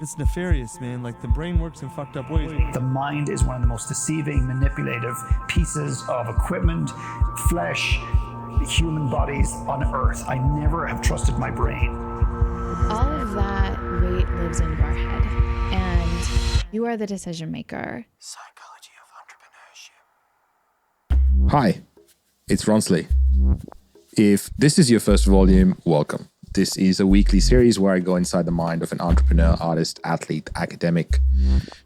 It's nefarious, man. Like, the brain works in fucked up ways. The mind is one of the most deceiving, manipulative pieces of equipment, flesh, human bodies on earth. I never have trusted my brain. All of that weight lives in your head, and you are the decision maker. Psychology of entrepreneurship. Hi, it's Ronsley. If this is your first volume, welcome. This is a weekly series where I go inside the mind of an entrepreneur, artist, athlete, academic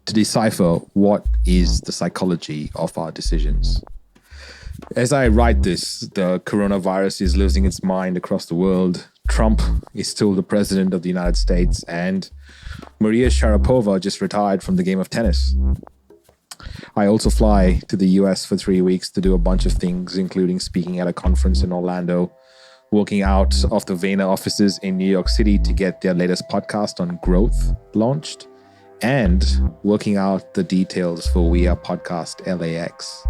to decipher what is the psychology of our decisions. As I write this, the coronavirus is losing its mind across the world. Trump is still the president of the United States, and Maria Sharapova just retired from the game of tennis. I also fly to the US for 3 weeks to do a bunch of things, including speaking at a conference in Orlando, working out of the Vayner offices in New York City to get their latest podcast on growth launched, and working out the details for We Are Podcast LAX.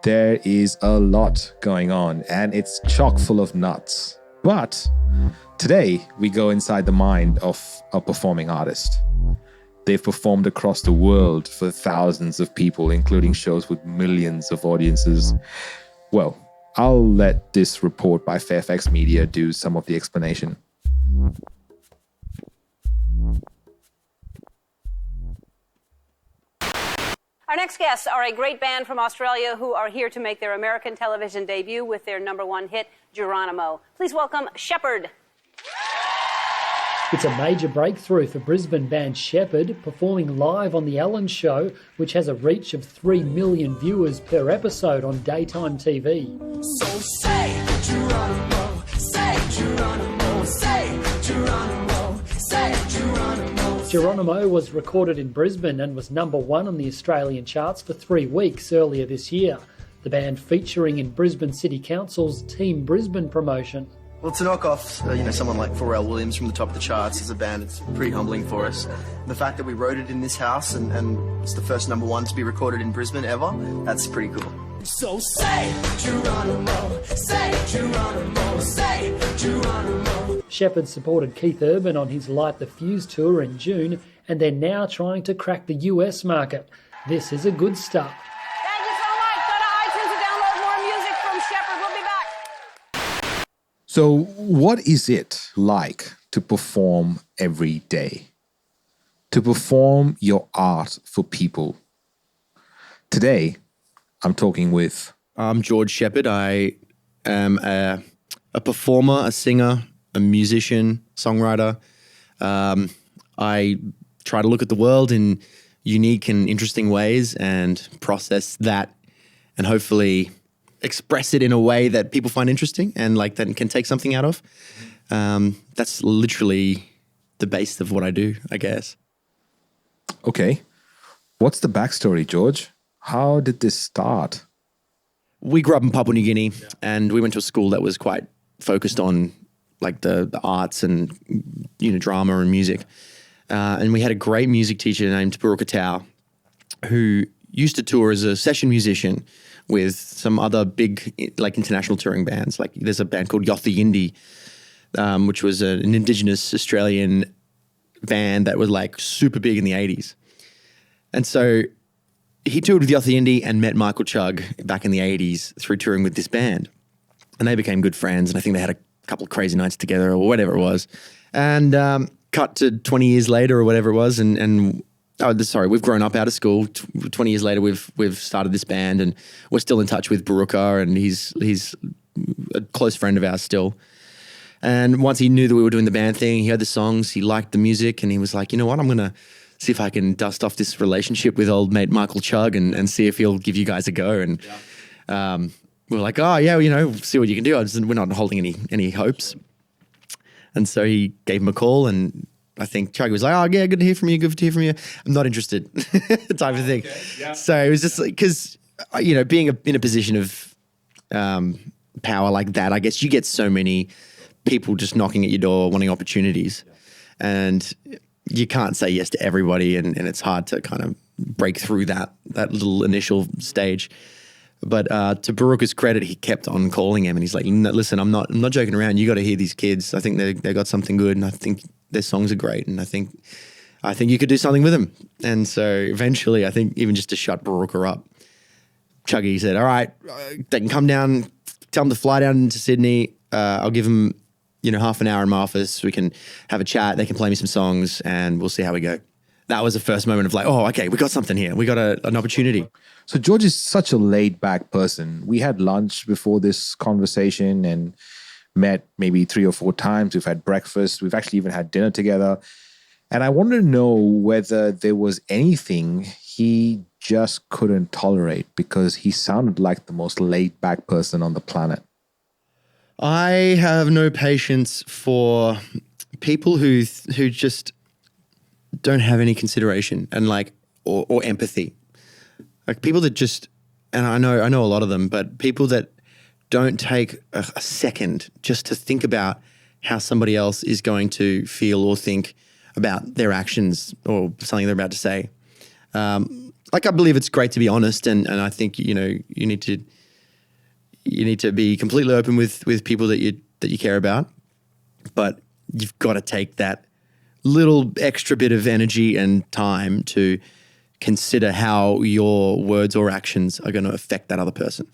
There is a lot going on, and it's chock full of nuts. But today, we go inside the mind of a performing artist. They've performed across the world for thousands of people, including shows with millions of audiences. Well, I'll let this report by Fairfax Media do some of the explanation. Our next guests are a great band from Australia who are here to make their American television debut with their #1 hit, Geronimo. Please welcome Sheppard. It's a major breakthrough for Brisbane band Sheppard, performing live on The Ellen Show, which has a reach of 3 million viewers per episode on daytime TV. So say Geronimo, say Geronimo, say Geronimo, say Geronimo. Geronimo was recorded in Brisbane and was #1 on the Australian charts for 3 weeks earlier this year. The band featuring in Brisbane City Council's Team Brisbane promotion. Well, to knock off, someone like Pharrell Williams from the top of the charts as a band, it's pretty humbling for us. The fact that we wrote it in this house and it's the first #1 to be recorded in Brisbane ever, that's pretty cool. So say Geronimo, say Geronimo, say Geronimo. Sheppard supported Keith Urban on his Light the Fuse tour in June, and they're now trying to crack the US market. This is a good start. Thank you so much. Go to iTunes to download more music from Sheppard. We'll be back. So, what is it like to perform every day? To perform your art for people? Today, I'm talking with... I'm George Sheppard. I am a performer, a singer, a musician, songwriter. I try to look at the world in unique and interesting ways and process that and hopefully express it in a way that people find interesting and that can take something out of. That's literally the base of what I do, I guess. Okay. What's the backstory, George? How did this start? We grew up in Papua New Guinea and we went to a school that was quite focused on the arts and, drama and music. And we had a great music teacher named Baruka Tau who used to tour as a session musician with some other big international touring bands. There's a band called Yothu Yindi, which was an indigenous Australian band that was super big in the 80s. And so he toured with Yothu Yindi and met Michael Chugg back in the 80s through touring with this band. And they became good friends, and I think they had a couple of crazy nights together or whatever it was. And cut to 20 years later or whatever it was, we've grown up out of school. 20 years later, we've started this band, and we're still in touch with Baruka, and he's a close friend of ours still. And once he knew that we were doing the band thing, he heard the songs, he liked the music, and he was like, you know what, I'm going to see if I can dust off this relationship with old mate Michael Chugg and see if he'll give you guys a go. And we were like, oh, yeah, see what you can do. We're not holding any hopes. And so he gave him a call, and I think Chugg was like, oh, yeah, good to hear from you, good to hear from you. I'm not interested, type of thing. Okay, yeah. So it was just because, being in a position of power like that, I guess you get so many people just knocking at your door wanting opportunities. Yeah. And you can't say yes to everybody, and it's hard to kind of break through that little initial stage. But to Baruka's credit, he kept on calling him, and he's like, no, listen, I'm not joking around. You got to hear these kids. I think they got something good, and I think their songs are great, and I think I think you could do something with him. And so eventually, I think even just to shut Barooka up, Chuggy said, all right, they can come down, tell them to fly down to Sydney. I'll give them, half an hour in my office. We can have a chat. They can play me some songs and we'll see how we go. That was the first moment of like, oh, okay, we got something here. We got an opportunity. So George is such a laid back person. We had lunch before this conversation and met maybe 3 or 4 times. We've had breakfast. We've actually even had dinner together. And I wanted to know whether there was anything he just couldn't tolerate, because he sounded like the most laid back person on the planet. I have no patience for people who just don't have any consideration and or empathy. Like people that just, and I know a lot of them, but people that don't take a second just to think about how somebody else is going to feel or think about their actions or something they're about to say. I believe it's great to be honest, and I think you need to be completely open with people that you care about, but you've got to take that little extra bit of energy and time to consider how your words or actions are going to affect that other person.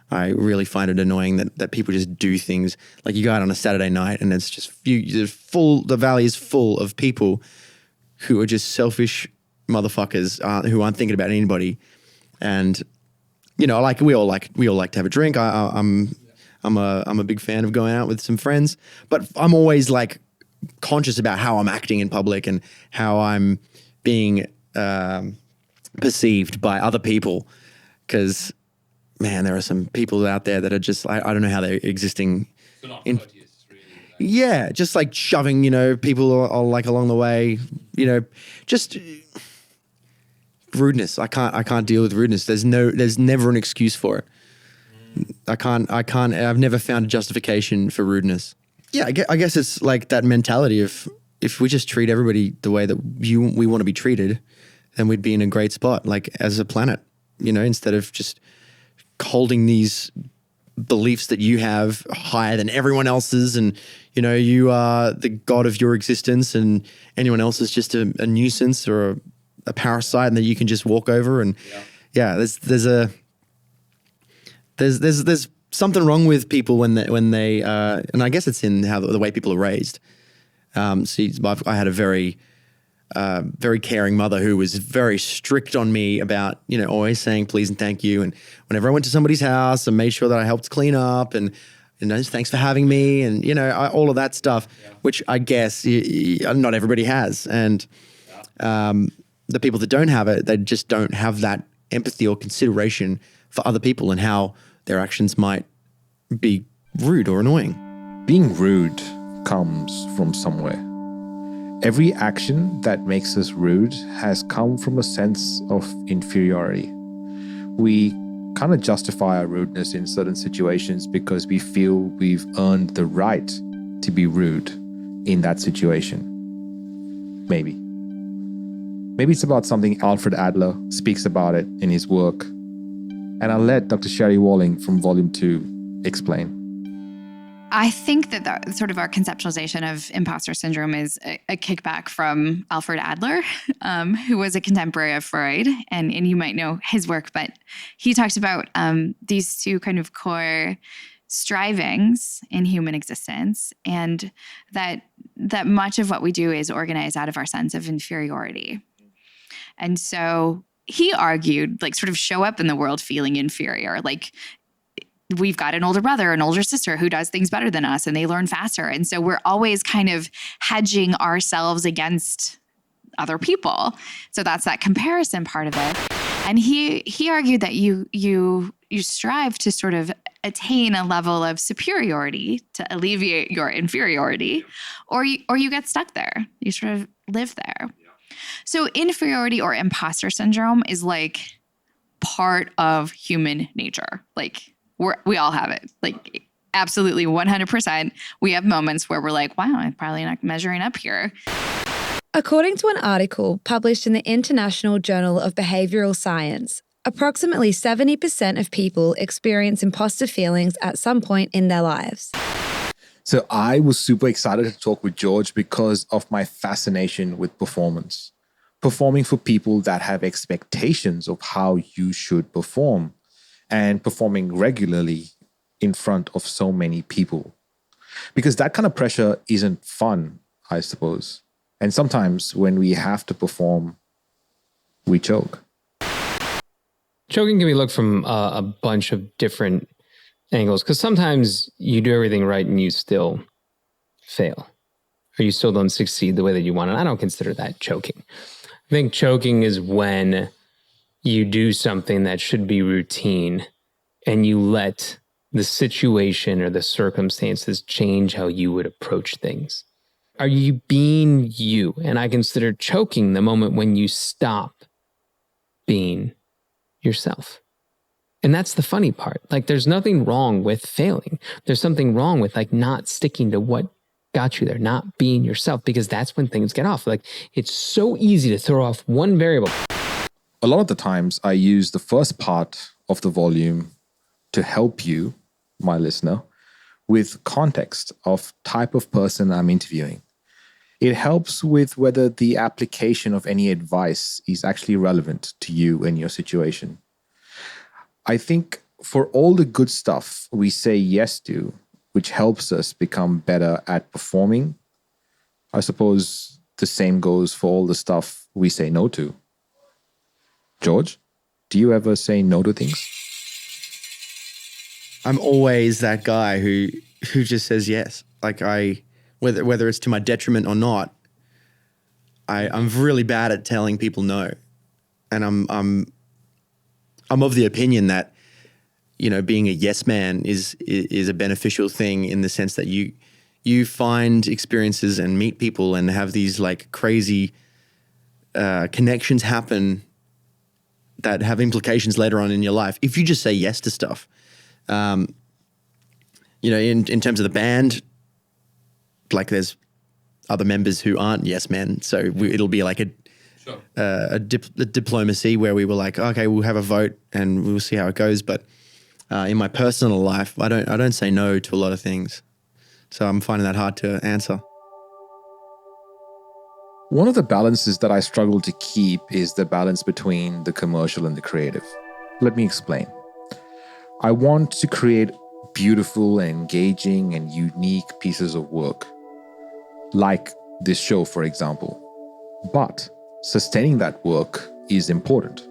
I really find it annoying that people just do things like you go out on a Saturday night and it's just the valley is full of people who are just selfish motherfuckers who aren't thinking about anybody. And, we all like to have a drink. I'm a big fan of going out with some friends, but I'm always conscious about how I'm acting in public and how I'm being perceived by other people. Because, man, there are some people out there that are just, I don't know how they're existing. So not courteous, really. Yeah, just shoving, people along the way, just rudeness. I can't deal with rudeness. There's never an excuse for it. I've never found a justification for rudeness. Yeah, I guess it's that mentality of if we just treat everybody the way that we want to be treated, then we'd be in a great spot, as a planet, instead of just holding these beliefs that you have higher than everyone else's, and you are the god of your existence and anyone else is just a nuisance or a parasite and that you can just walk over. And there's something wrong with people when they and I guess it's in how the way people are raised. I had a very caring mother who was very strict on me about, always saying please and thank you. And whenever I went to somebody's house, I made sure that I helped clean up and, thanks for having me and, all of that stuff, which I guess not everybody has. And the people that don't have it, they just don't have that empathy or consideration for other people and how their actions might be rude or annoying. Being rude comes from somewhere. Every action that makes us rude has come from a sense of inferiority. We kind of justify our rudeness in certain situations because we feel we've earned the right to be rude in that situation. Maybe it's about something Alfred Adler speaks about it in his work. And I'll let Dr. Sherry Walling from Volume 2 explain. I think that sort of our conceptualization of imposter syndrome is a kickback from Alfred Adler, who was a contemporary of Freud, and you might know his work, but he talked about these two kind of core strivings in human existence, and that much of what we do is organized out of our sense of inferiority. And so he argued, sort of show up in the world feeling inferior, we've got an older brother, an older sister who does things better than us and they learn faster. And so we're always kind of hedging ourselves against other people. So that's that comparison part of it. And he argued that you strive to sort of attain a level of superiority to alleviate your inferiority, or you get stuck there. You sort of live there. So inferiority or imposter syndrome is part of human nature. We all have it. Absolutely 100%. We have moments where we're like, wow, I'm probably not measuring up here. According to an article published in the International Journal of Behavioral Science, approximately 70% of people experience imposter feelings at some point in their lives. So I was super excited to talk with George because of my fascination with performance. Performing for people that have expectations of how you should perform, and performing regularly in front of so many people. Because that kind of pressure isn't fun, I suppose. And sometimes when we have to perform, we choke. Choking can be looked from a bunch of different angles, because sometimes you do everything right and you still fail, or you still don't succeed the way that you want. And I don't consider that choking. I think choking is when you do something that should be routine and you let the situation or the circumstances change how you would approach things. Are you being you? And I consider choking the moment when you stop being yourself. And that's the funny part. Like, there's nothing wrong with failing. There's something wrong with like not sticking to what got you there, not being yourself, because that's when things get off. Like, it's so easy to throw off one variable. A lot of the times I use the first part of the volume to help you, my listener, with context of type of person I'm interviewing. It helps with whether the application of any advice is actually relevant to you and your situation. I think for all the good stuff we say yes to, which helps us become better at performing, I suppose the same goes for all the stuff we say no to. George, do you ever say no to things? I'm always that guy who just says yes. Like, whether it's to my detriment or not, I'm really bad at telling people no. And I'm of the opinion that, you know, being a yes man is a beneficial thing in the sense that you find experiences and meet people and have these like crazy connections happen that have implications later on in your life if you just say yes to stuff. You know, in terms of the band, like there's other members who aren't yes men, so it'll be like a diplomacy where we were like, okay, we'll have a vote and we'll see how it goes. But in my personal life, I don't say no to a lot of things, so I'm finding that hard to answer. One of the balances that I struggle to keep is the balance between the commercial and the creative. Let me explain. I want to create beautiful and engaging and unique pieces of work, like this show, for example. But sustaining that work is important.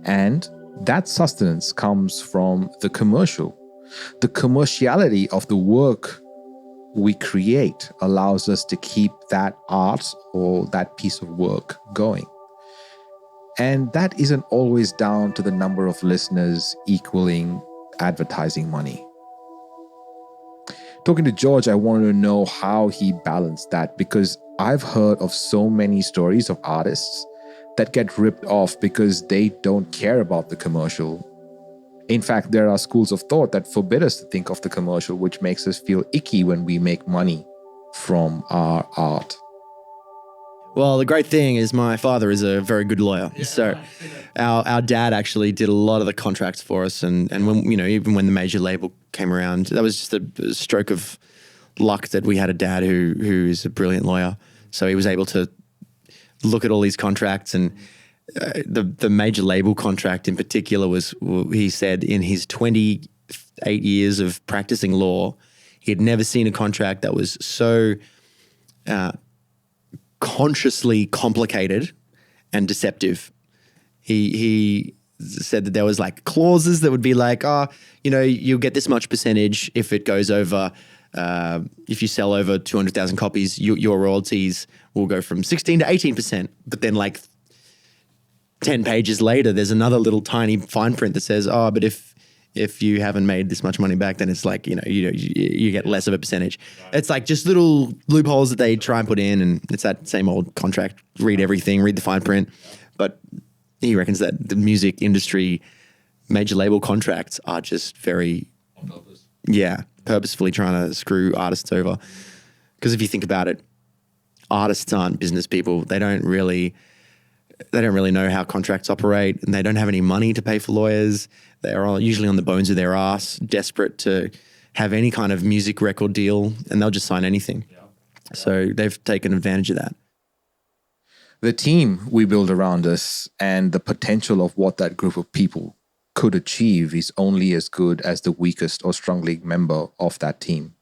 And that sustenance comes from the commercial. The commerciality of the work we create allows us to keep that art or that piece of work going. And that isn't always down to the number of listeners equaling advertising money. Talking to George, I wanted to know how he balanced that, because I've heard of so many stories of artists that get ripped off because they don't care about the commercial. In fact, there are schools of thought that forbid us to think of the commercial, which makes us feel icky when we make money from our art. Well, the great thing is my father is a very good lawyer. Yeah. So our dad actually did a lot of the contracts for us. And when, you know, even when the major label came around, that was just a stroke of luck that we had a dad who is a brilliant lawyer. So he was able to look at all these contracts, and the major label contract in particular was, he said in his 28 years of practicing law, he had never seen a contract that was so consciously complicated and deceptive. He said that there was like clauses that would be like, oh, you know, you'll get this much percentage if it goes over, if you sell over 200,000 copies, your royalties will go from 16 to 18%. But then like 10 pages later, there's another little tiny fine print that says, oh, but if you haven't made this much money back, then it's like, you get less of a percentage. It's like just little loopholes that they try and put in, and it's that same old contract, read everything, read the fine print. But he reckons that the music industry major label contracts are just very, purposefully trying to screw artists over. Because if you think about it, artists aren't business people. They don't really know how contracts operate, and they don't have any money to pay for lawyers. They're all usually on the bones of their ass, desperate to have any kind of music record deal, and they'll just sign anything. So they've taken advantage of that. The team we build around us and the potential of what that group of people could achieve is only as good as the weakest or strongest member of that team.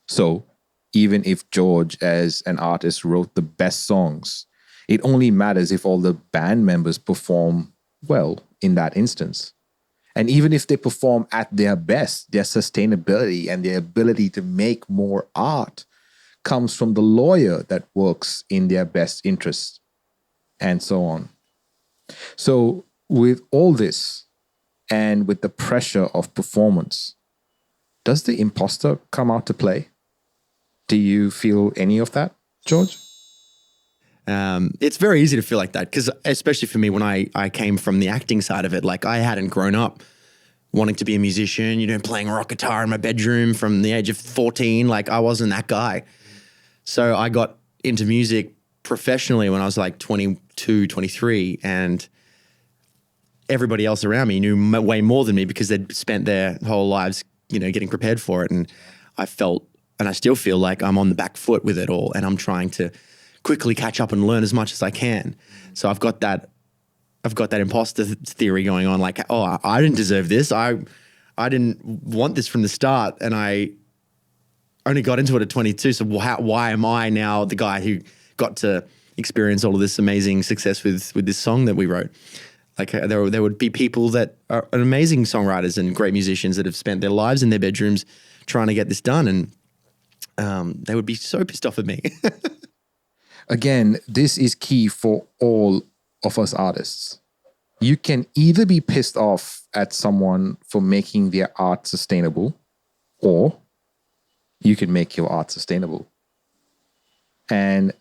So even if George, as an artist, wrote the best songs, it only matters if all the band members perform well in that instance. And even if they perform at their best, their sustainability and their ability to make more art comes from the lawyer that works in their best interest, and so on. So with all this, and with the pressure of performance, does the imposter come out to play? Do you feel any of that, George? It's very easy to feel like that, because especially for me, when I came from the acting side of it, like I hadn't grown up wanting to be a musician, playing rock guitar in my bedroom from the age of 14. Like I wasn't that guy. So I got into music professionally when I was like 22, 23, and everybody else around me knew way more than me because they'd spent their whole lives, getting prepared for it. And I felt, and I still feel like I'm on the back foot with it all, and I'm trying to quickly catch up and learn as much as I can. So I've got that imposter theory going on, like, oh, I didn't deserve this. I didn't want this from the start, and I only got into it at 22. So why am I now the guy who got to experience all of this amazing success with this song that we wrote? Like there would be people that are amazing songwriters and great musicians that have spent their lives in their bedrooms trying to get this done, and they would be so pissed off at me. Again, this is key for all of us artists. You can either be pissed off at someone for making their art sustainable, or you can make your art sustainable. And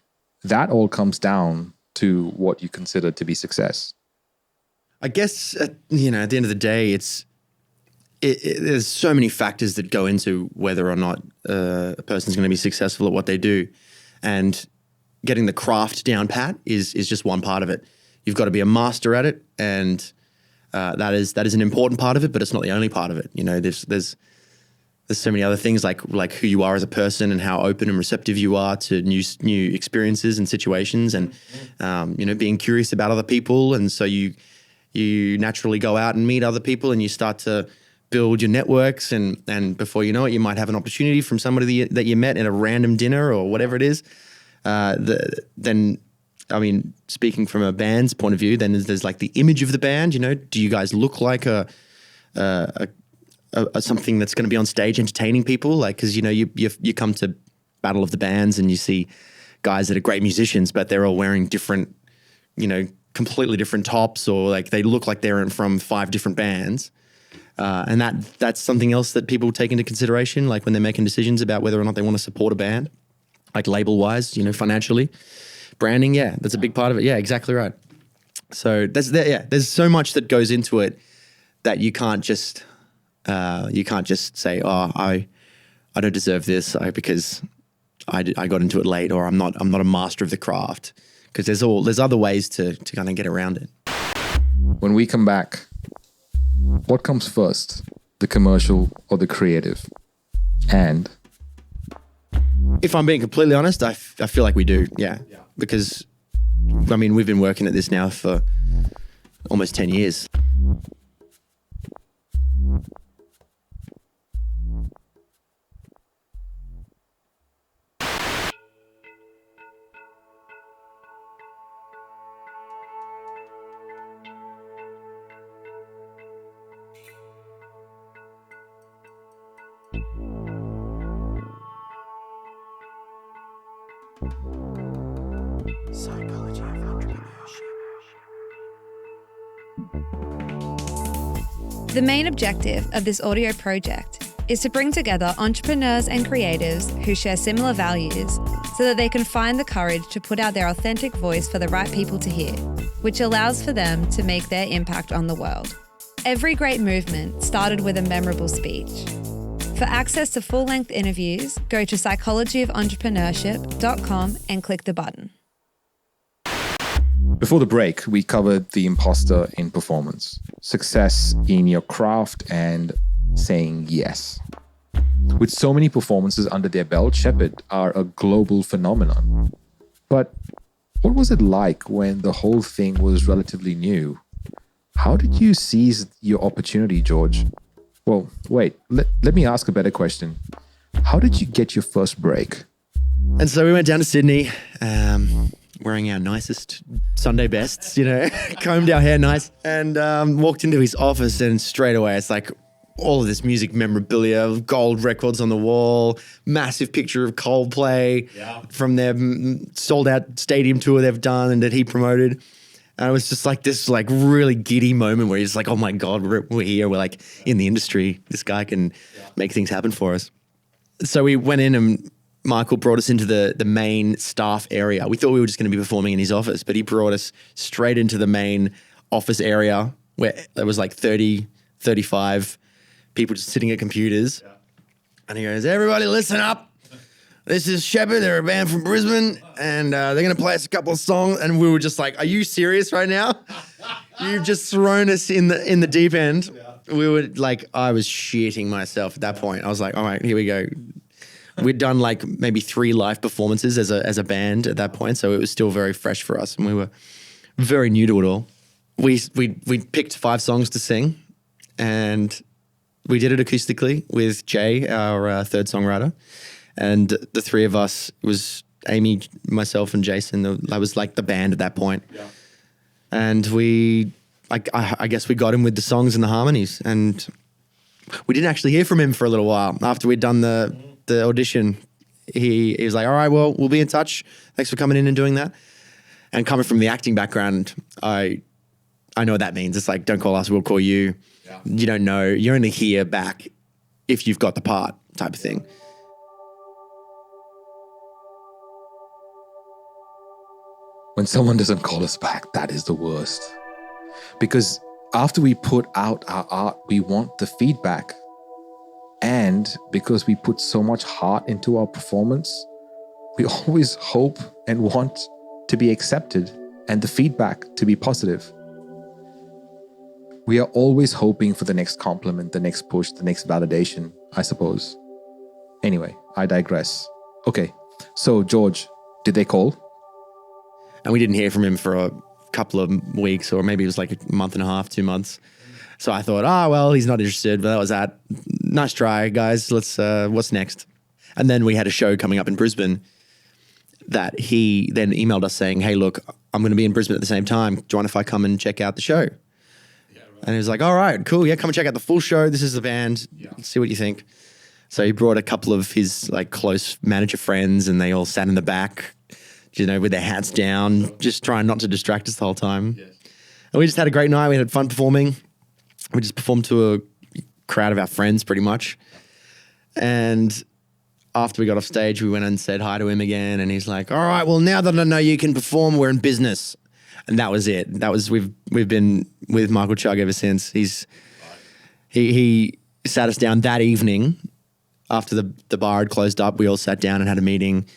that all comes down to what you consider to be success. I guess, at the end of the day, there's so many factors that go into whether or not a person's going to be successful at what they do. And getting the craft down pat is just one part of it. You've got to be a master at it, and that is an important part of it, but it's not the only part of it. There's so many other things like who you are as a person and how open and receptive you are to new experiences and situations, and being curious about other people. And so you naturally go out and meet other people, and you start to build your networks, and before you know it, you might have an opportunity from somebody that you met at a random dinner or whatever it is. Speaking from a band's point of view, then there's like the image of the band. Do you guys look like a something that's going to be on stage entertaining people? Like, because you come to Battle of the Bands and you see guys that are great musicians, but they're all wearing different, completely different tops, or like they look like they're from 5 different bands. And that's something else that people take into consideration, like when they're making decisions about whether or not they want to support a band, like label-wise, financially. Branding, yeah, that's a big part of it. Yeah, exactly right. So there's so much that goes into it that you can't just say, oh, I don't deserve this because I got into it late, or I'm not a master of the craft, because there's other ways to kind of get around it. When we come back, what comes first, the commercial or the creative? And if I'm being completely honest, I feel like we do, yeah. Because, we've been working at this now for almost 10 years. Psychology of entrepreneurship. The main objective of this audio project is to bring together entrepreneurs and creatives who share similar values so that they can find the courage to put out their authentic voice for the right people to hear, which allows for them to make their impact on the world. Every great movement started with a memorable speech. For access to full-length interviews, go to psychologyofentrepreneurship.com and click the button. Before the break, we covered the imposter in performance, success in your craft, and saying yes. With so many performances under their belt, Sheppard are a global phenomenon. But what was it like when the whole thing was relatively new? How did you seize your opportunity, George? Well, wait, let me ask a better question. How did you get your first break? And so we went down to Sydney, wearing our nicest Sunday bests, combed our hair nice, and walked into his office, and straight away it's like all of this music memorabilia, gold records on the wall, massive picture of Coldplay from their sold out stadium tour they've done and that he promoted. And it was just like this like really giddy moment where he's like, oh my God, we're here. We're like in the industry. This guy can make things happen for us. So we went in and Michael brought us into the main staff area. We thought we were just going to be performing in his office, but he brought us straight into the main office area where there was like 30, 35 people just sitting at computers. Yeah. And he goes, everybody listen up. This is Sheppard. They're a band from Brisbane and they're going to play us a couple of songs. And we were just like, are you serious right now? You've just thrown us in the deep end. Yeah. We were like, I was shitting myself at that point. I was like, all right, here we go. We'd done like maybe 3 live performances as a band at that point. So it was still very fresh for us and we were very new to it all. We picked 5 songs to sing and we did it acoustically with Jay, our third songwriter. And the 3 of us, it was Amy, myself, and Jason. That was like the band at that point. Yeah. And I guess we got him with the songs and the harmonies. And we didn't actually hear from him for a little while. After we'd done the audition, he was like, all right, well, we'll be in touch. Thanks for coming in and doing that. And coming from the acting background, I know what that means. It's like, don't call us, we'll call you. Yeah. You don't know. You only hear back if you've got the part type of thing. When someone doesn't call us back, that is the worst. Because after we put out our art, we want the feedback. And because we put so much heart into our performance, we always hope and want to be accepted and the feedback to be positive. We are always hoping for the next compliment, the next push, the next validation, I suppose. Anyway, I digress. Okay, so George, did they call? And we didn't hear from him for a couple of weeks, or maybe it was like a month and a half, 2 months. So I thought, well, he's not interested, but that was that. Nice try, guys. Let's, what's next? And then we had a show coming up in Brisbane that he then emailed us saying, hey, look, I'm going to be in Brisbane at the same time. Do you mind if I come and check out the show? And he was like, all right, cool. Yeah, come and check out the full show. This is the band. Yeah. See what you think. So he brought a couple of his like close manager friends and they all sat in the back, with their hats down, just trying not to distract us the whole time. Yes. And we just had a great night. We had fun performing. We just performed to a crowd of our friends pretty much. And after we got off stage, we went and said hi to him again. And he's like, all right, well, now that I know you can perform, we're in business. And that was it. That was, we've been with Michael Chugg ever since. He sat us down that evening after the bar had closed up. We all sat down and had a meeting.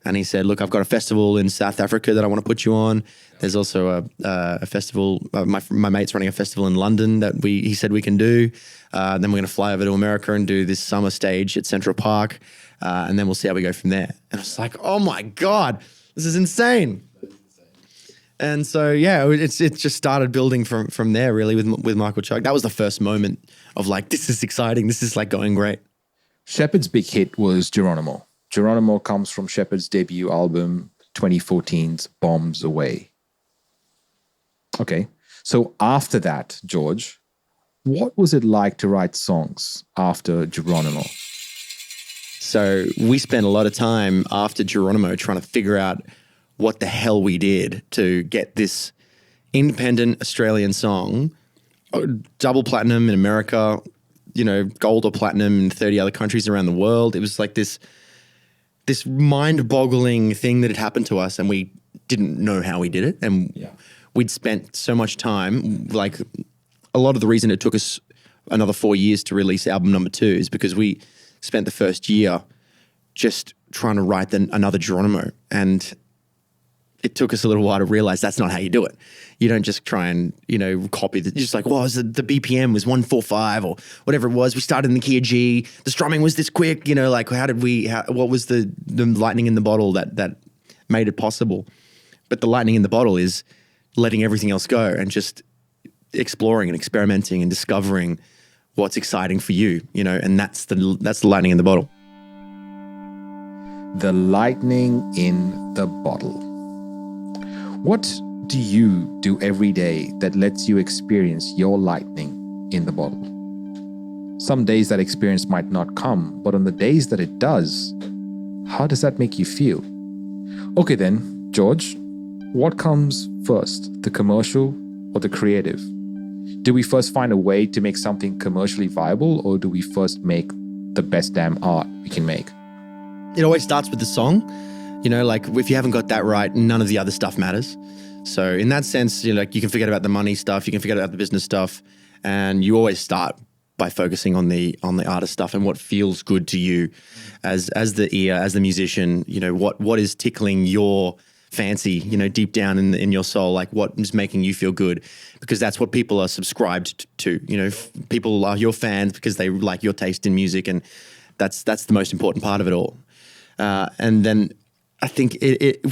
And he said, look, I've got a festival in South Africa that I want to put you on. There's also a festival, my mate's running a festival in London that he said we can do. Then we're going to fly over to America and do this summer stage at Central Park. And then we'll see how we go from there. And I was like, oh my God, this is insane. And so, yeah, it just started building from there really with Michael Chugg. That was the first moment of like, this is exciting. This is like going great. Sheppard's big hit was Geronimo. Geronimo comes from Sheppard's debut album, 2014's Bombs Away. Okay, so after that, George, what was it like to write songs after Geronimo? So we spent a lot of time after Geronimo trying to figure out what the hell we did to get this independent Australian song, double platinum in America, gold or platinum in 30 other countries around the world. It was like this mind-boggling thing that had happened to us and we didn't know how we did it. And we'd spent so much time, like a lot of the reason it took us another 4 years to release album number 2 is because we spent the first year just trying to write another Geronimo. And it took us a little while to realize that's not how you do it. You don't just try and, copy the, you're just like, well, the BPM was 145 or whatever it was. We started in the key of G. The strumming was this quick, like what was the lightning in the bottle that made it possible? But the lightning in the bottle is letting everything else go and just exploring and experimenting and discovering what's exciting for you, and that's the lightning in the bottle. The lightning in the bottle. What do you do every day that lets you experience your lightning in the bottle? Some days that experience might not come, but on the days that it does, how does that make you feel? Okay then, George, what comes first, the commercial or the creative? Do we first find a way to make something commercially viable, or do we first make the best damn art we can make? It always starts with the song. Like if you haven't got that right, none of the other stuff matters. So in that sense, you can forget about the money stuff, you can forget about the business stuff, and you always start by focusing on the artist stuff and what feels good to you as the ear, as the musician. What is tickling your fancy, deep down in your soul, like what is making you feel good, because that's what people are subscribed to. People are your fans because they like your taste in music, and that's the most important part of it all. And then I think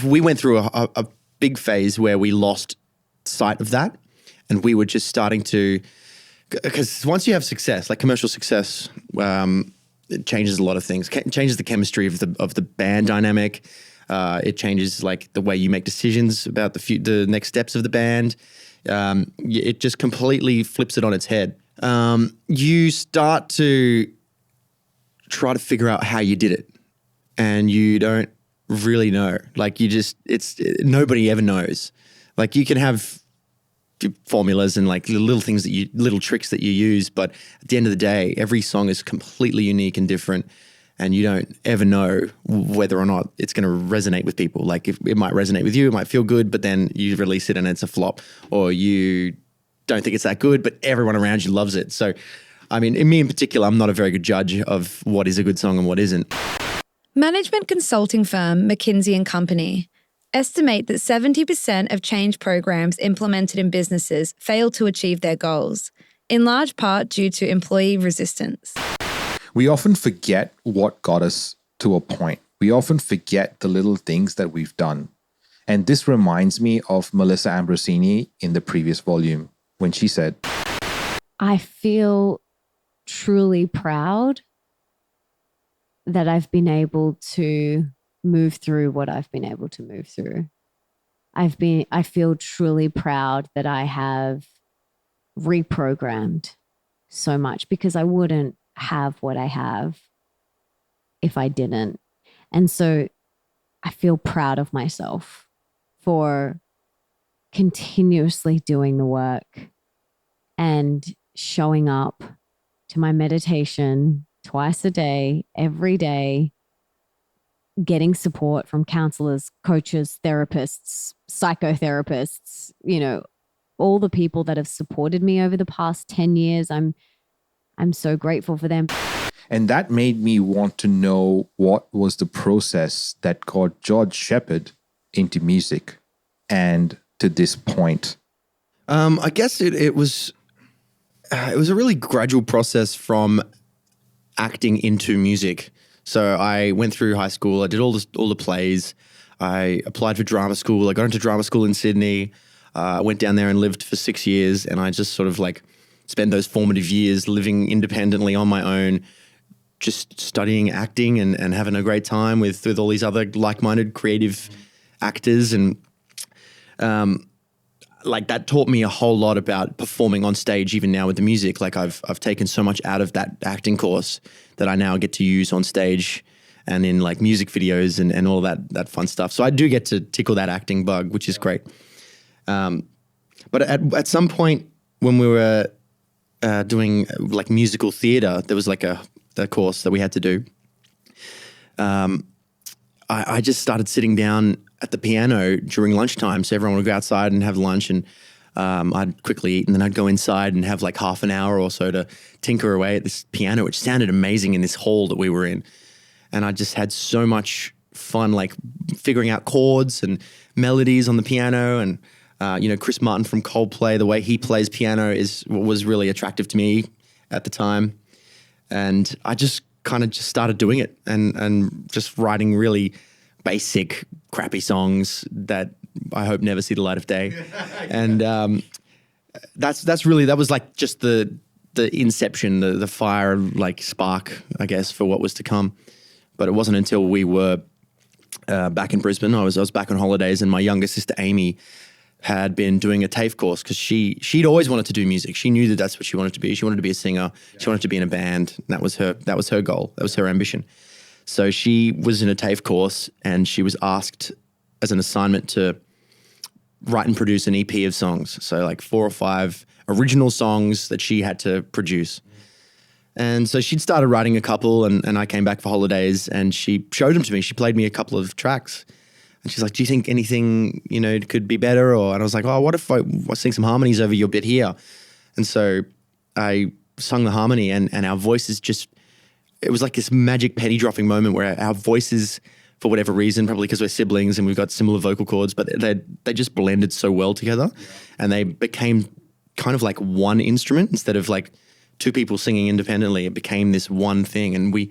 we went through a big phase where we lost sight of that, and we were just starting to, because once you have success, like commercial success, it changes a lot of things. It changes the chemistry of the band dynamic. It changes like the way you make decisions about the next steps of the band. It just completely flips it on its head. You start to try to figure out how you did it, and you don't really know. Like nobody ever knows. Like you can have formulas and like little tricks that you use, but at the end of the day, every song is completely unique and different, and you don't ever know whether or not it's going to resonate with people. Like if it might resonate with you, it might feel good, but then you release it and it's a flop, or you don't think it's that good, but everyone around you loves it. So, I mean, in me in particular, I'm not a very good judge of what is a good song and what isn't. Management consulting firm McKinsey & Company estimate that 70% of change programs implemented in businesses fail to achieve their goals, in large part due to employee resistance. We often forget what got us to a point. We often forget the little things that we've done. And this reminds me of Melissa Ambrosini in the previous volume when she said, I feel truly proud that I've been able to move through what I've been able to move through. I feel truly proud that I have reprogrammed so much, because I wouldn't have what I have if I didn't. And so I feel proud of myself for continuously doing the work and showing up to my meditation twice a day, every day, getting support from counselors, coaches, therapists, psychotherapists, all the people that have supported me over the past 10 years. I'm so grateful for them. And that made me want to know what was the process that got George Sheppard into music and to this point. I guess it was a really gradual process from acting into music. So I went through high school. I did all the plays. I applied for drama school. I got into drama school in Sydney. I went down there and lived for 6 years, and I just sort of like spent those formative years living independently on my own, just studying acting and having a great time with all these other like-minded creative actors. And like that taught me a whole lot about performing on stage, even now with the music. Like I've taken so much out of that acting course that I now get to use on stage and in like music videos and all that fun stuff. So I do get to tickle that acting bug, which is great. But at some point when we were doing like musical theater, there was like a course that we had to do. I just started sitting down at the piano during lunchtime. So everyone would go outside and have lunch, and I'd quickly eat, and then I'd go inside and have like half an hour or so to tinker away at this piano, which sounded amazing in this hall that we were in. And I just had so much fun, like figuring out chords and melodies on the piano. And, Chris Martin from Coldplay, the way he plays piano was really attractive to me at the time. And I just kind of just started doing it and just writing really basic, crappy songs that I hope never see the light of day. And that was like just the inception, the fire, like spark, I guess, for what was to come. But it wasn't until we were back in Brisbane. I was back on holidays, and my younger sister Amy had been doing a TAFE course because she'd always wanted to do music. She knew that that's what she wanted to be. She wanted to be a singer. She wanted to be in a band. And that was her goal. That was her ambition. So she was in a TAFE course, and she was asked as an assignment to write and produce an EP of songs. So like 4 or 5 original songs that she had to produce. And so she'd started writing a couple, and I came back for holidays, and she showed them to me. She played me a couple of tracks. And she's like, do you think anything, could be better? And I was like, oh, what if I sing some harmonies over your bit here? And so I sung the harmony, and our voices it was like this magic penny dropping moment where our voices, for whatever reason, probably because we're siblings and we've got similar vocal cords, but they just blended so well together, and they became kind of like one instrument instead of like 2 people singing independently. It became this one thing, and we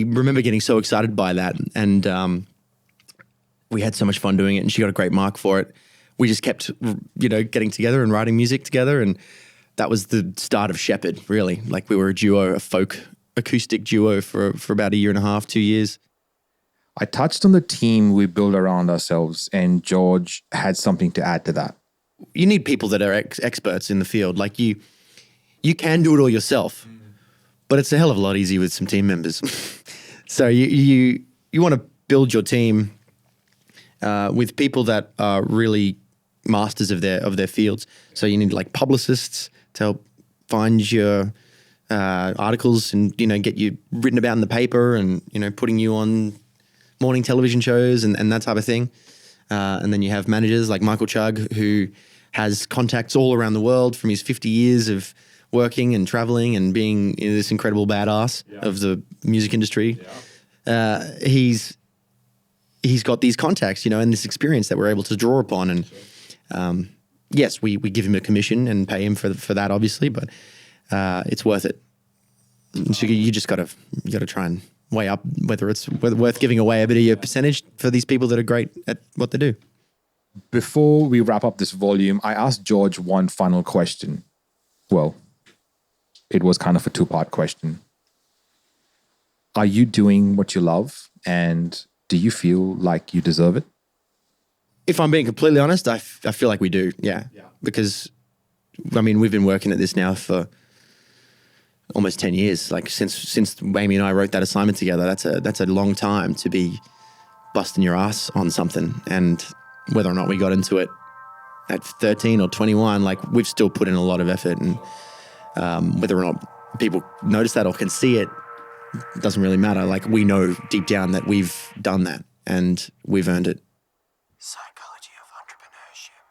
remember getting so excited by that, and we had so much fun doing it, and she got a great mark for it. We just kept, getting together and writing music together, and that was the start of Sheppard, really. Like we were a duo, a folk acoustic duo for about 1.5 years, 2 years. I touched on the team we built around ourselves, and George had something to add to that. You need people that are experts in the field. Like you can do it all yourself, but it's a hell of a lot easier with some team members. So you want to build your team with people that are really masters of their fields. So you need like publicists to help find your articles and get you written about in the paper, and putting you on morning television shows and that type of thing. And then you have managers like Michael Chugg, who has contacts all around the world from his 50 years of working and traveling and being this incredible badass of the music industry. He's got these contacts, and this experience that we're able to draw upon. And yes, we give him a commission and pay him for that, obviously, but it's worth it. So you just got to try and weigh up whether it's worth giving away a bit of your percentage for these people that are great at what they do. Before we wrap up this volume, I asked George one final question. Well, it was kind of a 2-part question. Are you doing what you love, and do you feel like you deserve it? If I'm being completely honest, I feel like we do, yeah. Because, we've been working at this now for almost 10 years. Like since Amy and I wrote that assignment together, that's a long time to be busting your ass on something. And whether or not we got into it at 13 or 21, like we've still put in a lot of effort. And whether or not people notice that or can see it, doesn't really matter. Like we know deep down that we've done that and we've earned it. Psychology of entrepreneurship.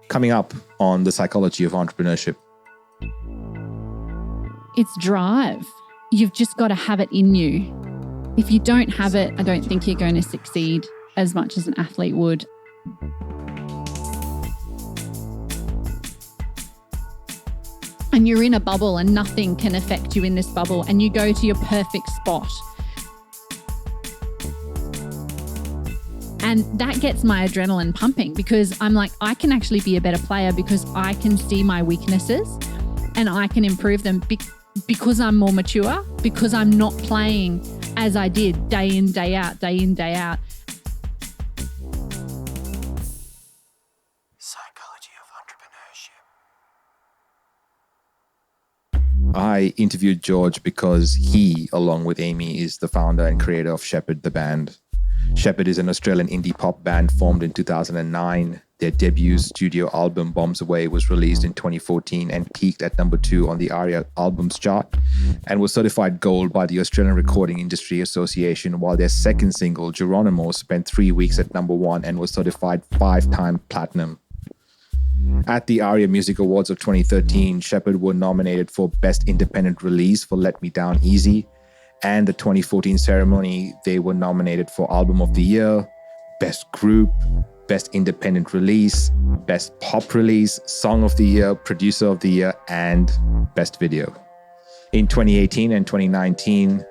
Coming up on the psychology of entrepreneurship. It's drive. You've just got to have it in you. If you don't have it, I don't think you're going to succeed as much as an athlete would. And you're in a bubble and nothing can affect you in this bubble, and you go to your perfect spot. And that gets my adrenaline pumping, because I'm like, I can actually be a better player because I can see my weaknesses and I can improve them because I'm more mature, because I'm not playing as I did day in, day out, day in, day out. Psychology of entrepreneurship. I interviewed George because he, along with Amy, is the founder and creator of Sheppard, the band. Sheppard is an Australian indie pop band formed in 2009. Their debut studio album, Bombs Away, was released in 2014 and peaked at number 2 on the ARIA Albums chart and was certified gold by the Australian Recording Industry Association, while their second single, Geronimo, spent 3 weeks at number 1 and was certified 5-time platinum. At the ARIA Music Awards of 2013, Sheppard were nominated for Best Independent Release for Let Me Down Easy. And the 2014 ceremony, they were nominated for Album of the Year, Best Group, Best Independent Release, Best Pop Release, Song of the Year, Producer of the Year, and Best Video. In 2018 and 2019,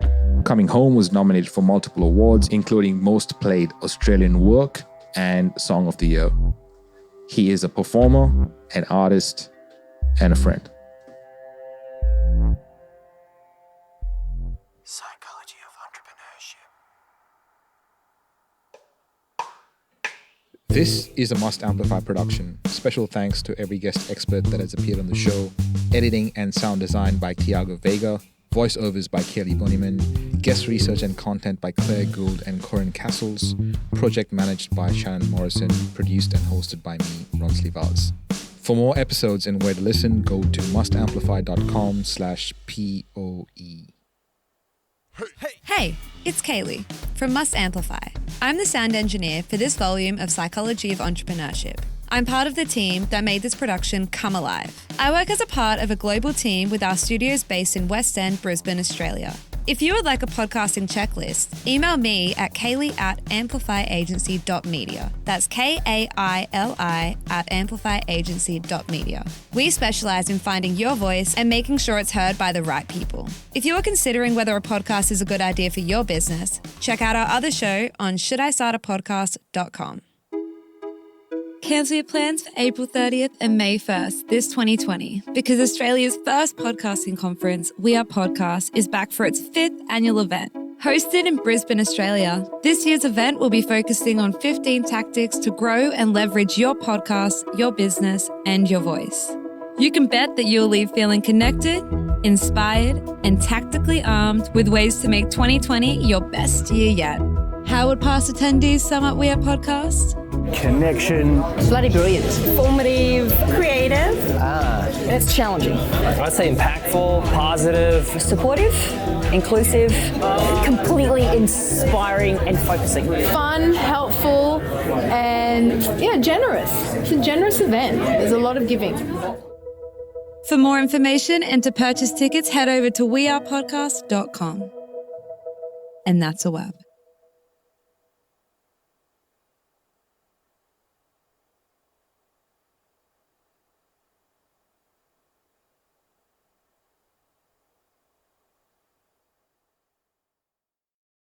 Coming Home was nominated for multiple awards, including Most Played Australian Work and Song of the Year. He is a performer, an artist, and a friend. Psychology of entrepreneurship. This is a Must Amplify production. Special thanks to every guest expert that has appeared on the show. Editing and sound design by Tiago Vega. Voiceovers by Kelly Boniman. Guest research and content by Claire Gould and Corinne Castles. Project managed by Shannon Morrison. Produced and hosted by me, Ronsley Vaz. For more episodes and where to listen, go to mustamplify.com/POE. Hey, it's Kaylee from Must Amplify. I'm the sound engineer for this volume of Psychology of Entrepreneurship. I'm part of the team that made this production come alive. I work as a part of a global team with our studios based in West End, Brisbane, Australia. If you would like a podcasting checklist, email me at kaylee@amplifyagency.media. That's KAILI@amplifyagency.media. We specialize in finding your voice and making sure it's heard by the right people. If you are considering whether a podcast is a good idea for your business, check out our other show on shouldistartapodcast.com. Cancel your plans for April 30th and May 1st this 2020 because Australia's first podcasting conference, We Are Podcast, is back for its 5th annual event. Hosted in Brisbane, Australia, this year's event will be focusing on 15 tactics to grow and leverage your podcast, your business, and your voice. You can bet that you'll leave feeling connected, inspired, and tactically armed with ways to make 2020 your best year yet. How would past attendees sum up We Are Podcast? Connection. Bloody brilliant. Informative. Creative. And it's challenging. I'd say impactful, positive. Supportive. Inclusive. Completely inspiring and focusing. Fun, helpful, and generous. It's a generous event. There's a lot of giving. For more information and to purchase tickets, head over to wearepodcast.com. And that's a wrap.